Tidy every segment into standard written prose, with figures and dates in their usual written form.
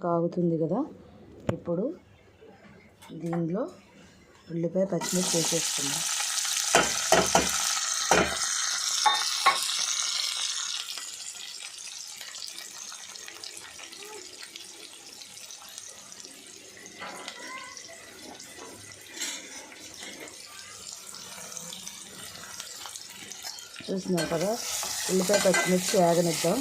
కాగుతుంది కదా. ఇప్పుడు దీనిలో ఉల్లిపాయ పచ్చిమిర్చి వేసేసుకుందాం. చూస్తున్నారు కదా, ఉల్లిపాయ పచ్చిమిర్చి వేగనిద్దాం.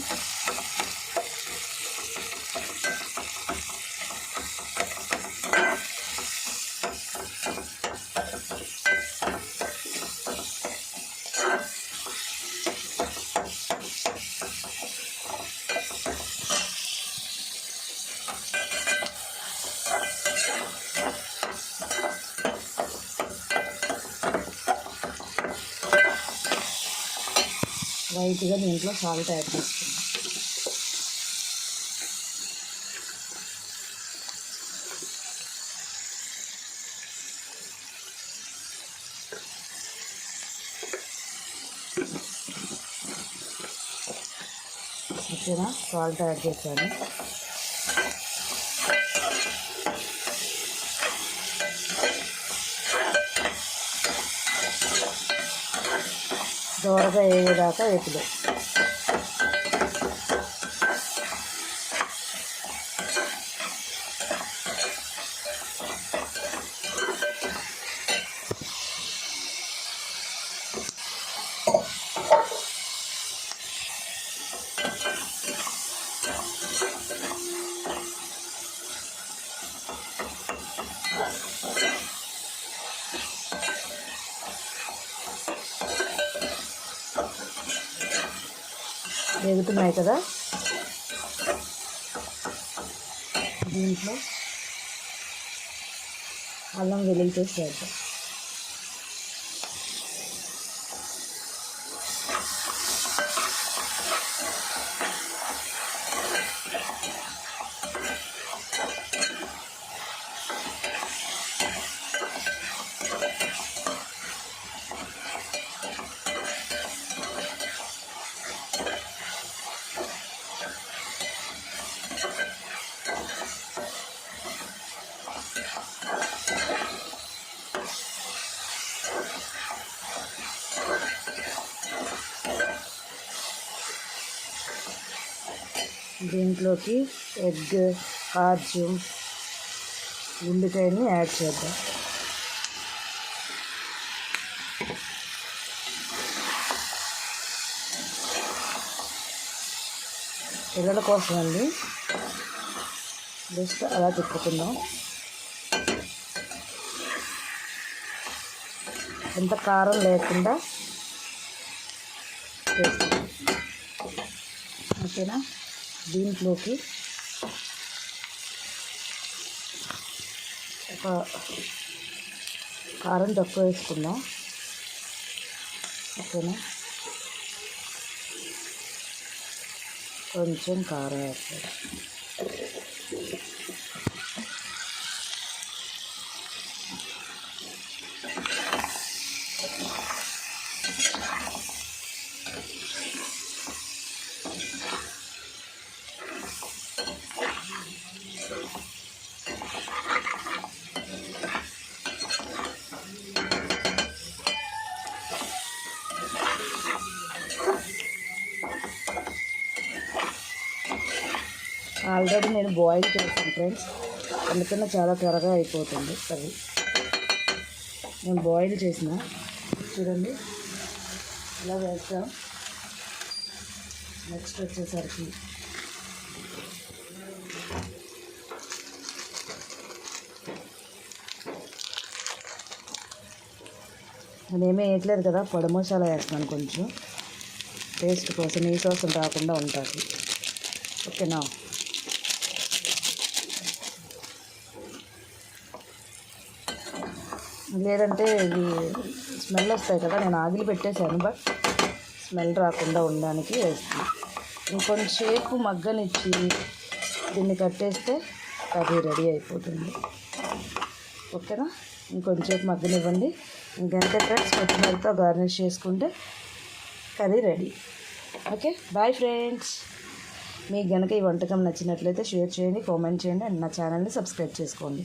లైట్గా దీంట్లో సాల్ట్ యాడ్ చేసుకుందాం. ఓకేనా, సాల్ట్ యాడ్ చేశాను. దోరగా వేయేదాకా వేపులు. వేగుతున్నాయి కదా, దీంట్లో అల్లం వెల్లుల్లి పేస్ట్ వేద్దాం. దీంట్లోకి ఎగ్, కాజు, ఉల్లిపాయని యాడ్ చేద్దాం. పిల్లల కోసం అండి, జస్ట్ అలా తిప్పుకుందాం. ఎంత కారం లేకుండా వేస్తాం. ఓకేనా, దీంట్లోకి ఒక కారం తక్కువ వేసుకుందాం. ఓకేనా, కొంచెం కారం వేస్తాం. ఆల్రెడీ నేను బాయిల్ చేసాను ఫ్రెండ్స్, అందుకన్నా చాలా త్వరగా అయిపోతుంది కర్రీ. నేను బాయిల్ చేసిన, చూడండి ఇలా వేస్తాం. నెక్స్ట్ వచ్చేసరికి నేనేమీ వేయట్లేదు కదా, పొడి మసాలా వేస్తున్నాను కొంచెం టేస్ట్ కోసం, ఈ వాసన రాకుండా ఉంటుంది. ఓకేనా, లేదంటే ఇది స్మెల్ వస్తాయి కదా, నేను ఆగిలి పెట్టేశాను, బట్ స్మెల్ రాకుండా ఉండడానికి వేస్తాను. ఇంకొంచెంసేపు మగ్గనిచ్చి దీన్ని కట్టేస్తే కర్రీ రెడీ అయిపోతుంది. ఓకేనా, ఇంకొంచెంసేపు మగ్గనివ్వండి. ఇంకంతే ఫ్రెండ్స్, కొత్తిమీరతో గార్నిష్ చేసుకుంటే curry ready. Okay, bye friends. మీకు కనుక ఈ వంటకం నచ్చినట్లయితే షేర్ చేయండి, కామెంట్ చేయండి అండ్ నా ఛానల్ని సబ్స్క్రైబ్ చేసుకోండి.